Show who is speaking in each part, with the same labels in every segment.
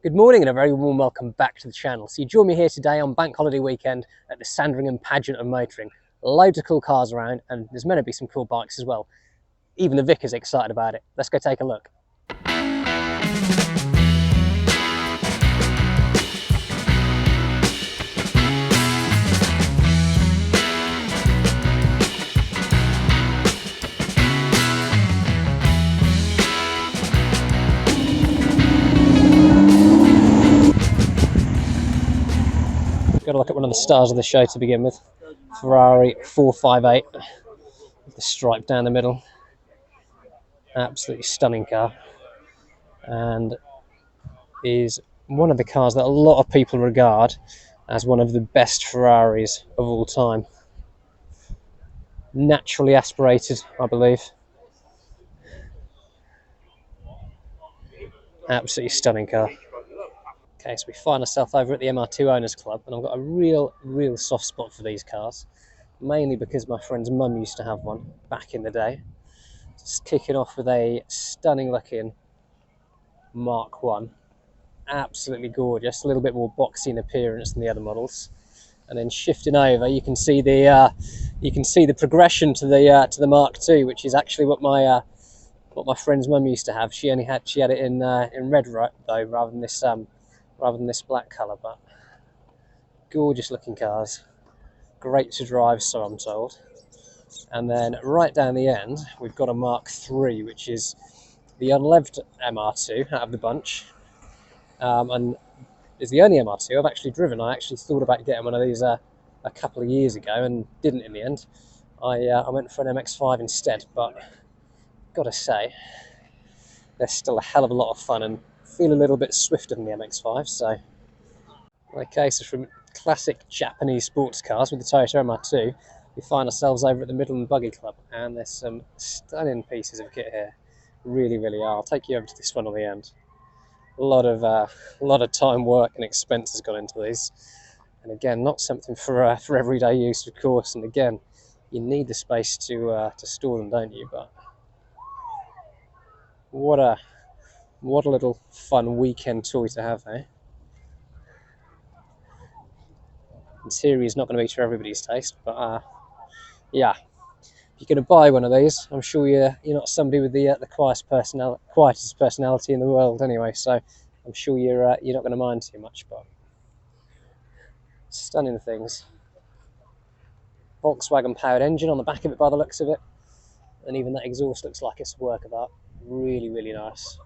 Speaker 1: Good morning and a very warm welcome back to the channel. So you join me here today on Bank Holiday weekend at the Sandringham Pageant of Motoring. Loads of cool cars around and there's meant to be some cool bikes as well. Even the Vicar's excited about it. Let's go take a look. Got to look at one of the stars of the show to begin with. Ferrari 458 with the stripe down the middle. Absolutely stunning car. And is one of the cars that a lot of people regard as one of the best Ferraris of all time. Naturally aspirated, I believe. Absolutely stunning car. Okay, so we find ourselves over at the MR2 Owners Club, and I've got a real soft spot for these cars, mainly because my friend's mum used to have one back in the day. Just kicking off with a stunning looking Mark 1. Absolutely gorgeous, a little bit more boxy in appearance than the other models. And then shifting over, you can see the progression to the Mark 2, which is actually what my friend's mum used to have. She had it in red, though, rather than this black colour. But gorgeous looking cars, great to drive, so I'm told. And then right down the end, we've got a Mark 3, which is the unleved MR2 out of the bunch. And is the only MR2 I've actually driven. I actually thought about getting one of these a couple of years ago and didn't in the end. I went for an MX5 instead, but gotta say, they're still a hell of a lot of fun and feel a little bit swifter than the MX5. So, okay, so from classic Japanese sports cars with the Toyota MR2, we find ourselves over at the Midland Buggy Club, and there's some stunning pieces of kit here. Really are. I'll take you over to this one on the end. A lot of time, work and expense has gone into these, and again, not something for everyday use, of course. And again, you need the space to store them, don't you? But what a little fun weekend toy to have, eh? Interior is not going to be to everybody's taste, but yeah, if you're going to buy one of these, I'm sure you're not somebody with the quietest personality in the world anyway, so I'm sure you're not going to mind too much. But stunning things. Volkswagen powered engine on the back of it by the looks of it, and even that exhaust looks like it's a work of art. Really nice.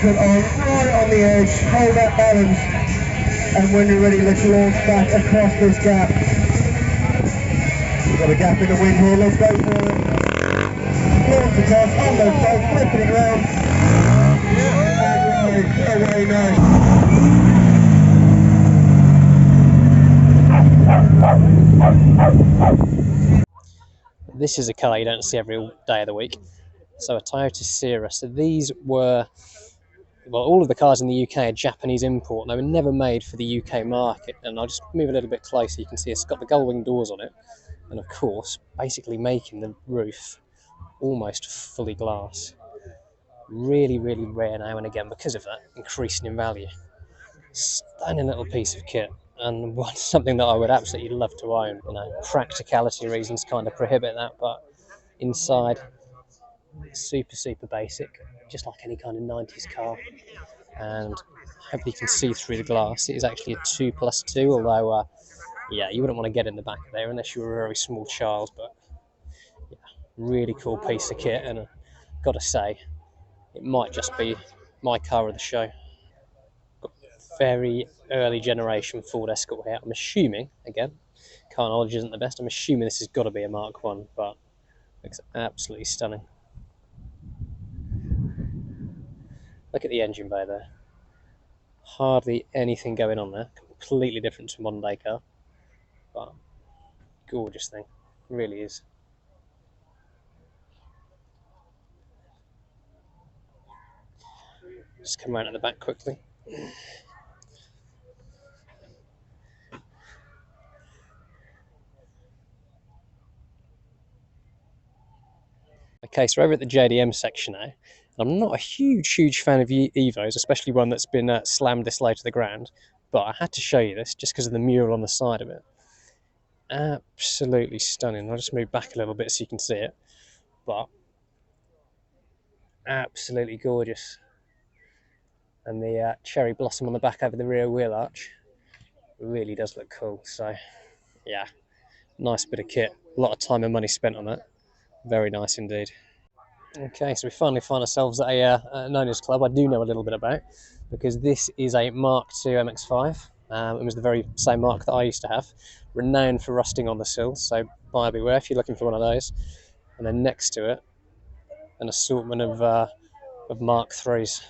Speaker 2: On right on the edge, hold that balance, and when you're ready, let's launch back across this gap. We've got a gap in the wind here, let's go for it. Launch across, on those boats, flipping it round, and away
Speaker 1: now. This is a car you don't see every day of the week. So a Toyota Sera. So these were, well, all of the cars in the UK are Japanese import. They were never made for the UK market. And I'll just move a little bit closer. You can see it's got the gull wing doors on it. And of course, basically making the roof almost fully glass. Really rare now and again because of that, increasing in value. Stunning little piece of kit. And something that I would absolutely love to own. Practicality reasons kind of prohibit that, but inside, super basic, just like any kind of 90s car. And hopefully you can see through the glass. It is actually a 2+2, although yeah, you wouldn't want to get in the back there unless you were a very small child. But yeah, really cool piece of kit, and gotta say, it might just be my car of the show. Got very early generation Ford Escort here. I'm assuming, again, car knowledge isn't the best, I'm assuming this has got to be a Mark 1, but looks absolutely stunning. Look at the engine bay there. Hardly anything going on there. Completely different to a modern day car. But gorgeous thing. It really is. Just come around at the back quickly. Okay, so we're over at the JDM section now. I'm not a huge fan of Evos, especially one that's been slammed this low to the ground, but I had to show you this just because of the mural on the side of it. Absolutely stunning. I'll just move back a little bit so you can see it, but absolutely gorgeous. And the cherry blossom on the back over the rear wheel arch really does look cool. So yeah, nice bit of kit. A lot of time and money spent on that. Very nice indeed. Okay, so we finally find ourselves at an owners club I do know a little bit about, because this is a Mark II MX5. It was the very same mark that I used to have, renowned for rusting on the sills, so buyer beware if you're looking for one of those. And then next to it, an assortment of Mark IIIs,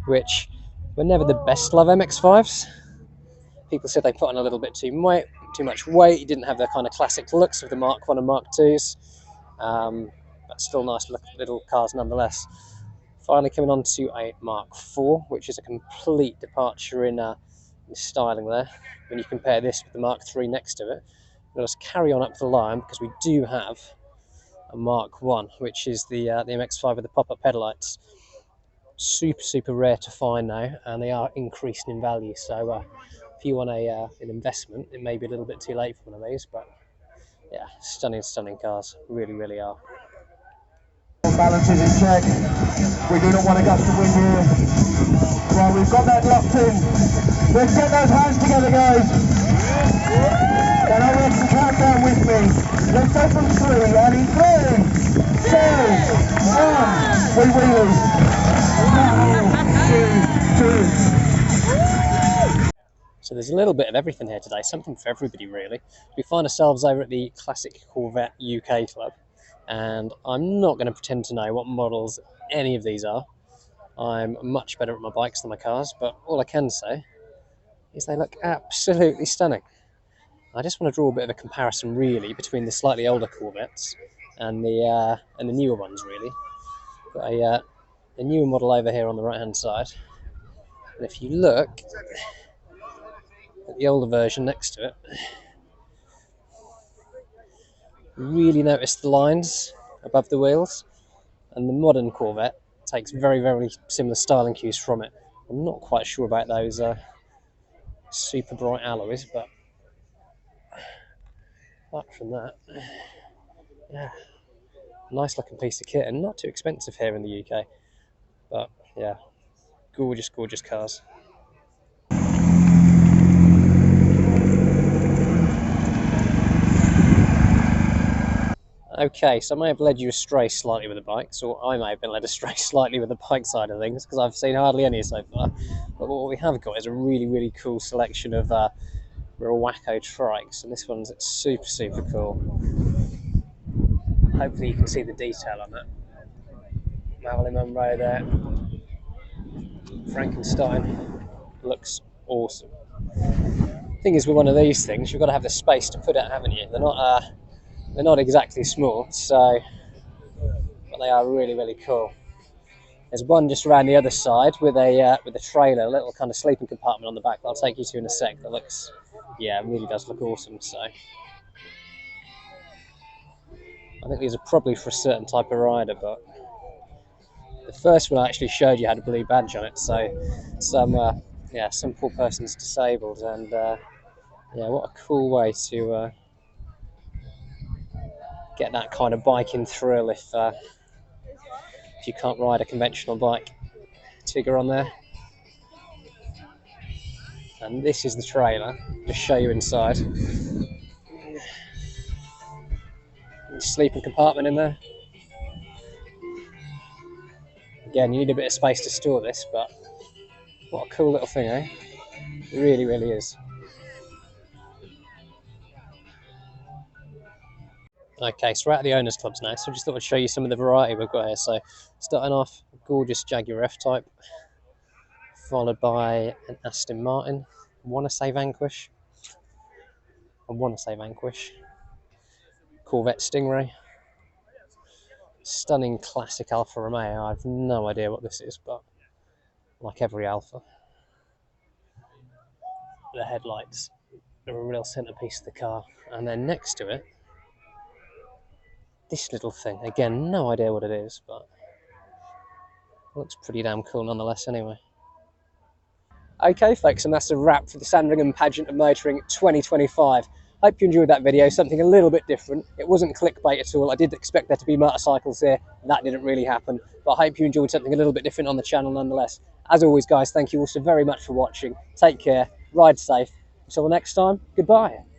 Speaker 1: which were never the best love MX5s. People said they put on a little bit too much weight. You didn't have the kind of classic looks of the Mark I and Mark IIs. But still nice little cars nonetheless. Finally coming on to a Mark IV, which is a complete departure in styling there. When you compare this with the Mark III next to it, let us carry on up the line because we do have a Mark I, which is the MX5 with the pop-up headlights. Super rare to find now, and they are increasing in value. So if you want an investment, it may be a little bit too late for one of these, but yeah, stunning cars, really are.
Speaker 2: Balance is in check. We do not want to gust the wind here. Well, we've got that locked in. Let's get those hands together, guys. And I want some countdown with me. Let's go from 3, and in 3, 2, 1, we wheelie. 1, 2, 2.
Speaker 1: So there's a little bit of everything here today, something for everybody really. We find ourselves over at the Classic Corvette UK Club, and I'm not going to pretend to know what models any of these are. I'm much better at my bikes than my cars, but all I can say is they look absolutely stunning. I just want to draw a bit of a comparison really between the slightly older Corvettes and the newer ones really. Got a newer model over here on the right hand side, and if you look at the older version next to it, really notice the lines above the wheels, and the modern Corvette takes very similar styling cues from it. I'm not quite sure about those super bright alloys, but apart from that, yeah, nice looking piece of kit and not too expensive here in the UK. But yeah, gorgeous cars. Okay, so I may have led you astray slightly with the bikes, or I may have been led astray slightly with the bike side of things, because I've seen hardly any so far. But what we have got is a really cool selection of real wacko trikes, and this one's super cool. Hopefully you can see the detail on that. Marilyn Monroe there. Frankenstein. Looks awesome. Thing is, with one of these things, you've got to have the space to put it, haven't you? They're not exactly small, so, but they are really cool. There's one just around the other side with a trailer, a little kind of sleeping compartment on the back that I'll take you to in a sec. That looks, yeah, it really does look awesome. So I think these are probably for a certain type of rider, but the first one I actually showed you had a blue badge on it, so some poor person's disabled, and yeah, what a cool way to get that kind of biking thrill if you can't ride a conventional bike. Tigger on there, and this is the trailer. Just show you inside. Sleeping compartment in there. Again, you need a bit of space to store this, but what a cool little thing, eh? It really is. Okay, so we're at the owners' clubs now, so I just thought I'd show you some of the variety we've got here. So, starting off, gorgeous Jaguar F-Type, followed by an Aston Martin. I want to say Vanquish. Corvette Stingray. Stunning classic Alfa Romeo. I have no idea what this is, but like every Alfa, the headlights are a real centerpiece of the car. And then next to it, this little thing. Again, no idea what it is, but looks pretty damn cool nonetheless anyway. Okay folks, and that's a wrap for the Sandringham Pageant of Motoring 2025. Hope you enjoyed that video, something a little bit different. It wasn't clickbait at all. I did expect there to be motorcycles here. That didn't really happen, but I hope you enjoyed something a little bit different on the channel nonetheless. As always guys, thank you all so very much for watching. Take care, ride safe. Until next time, goodbye.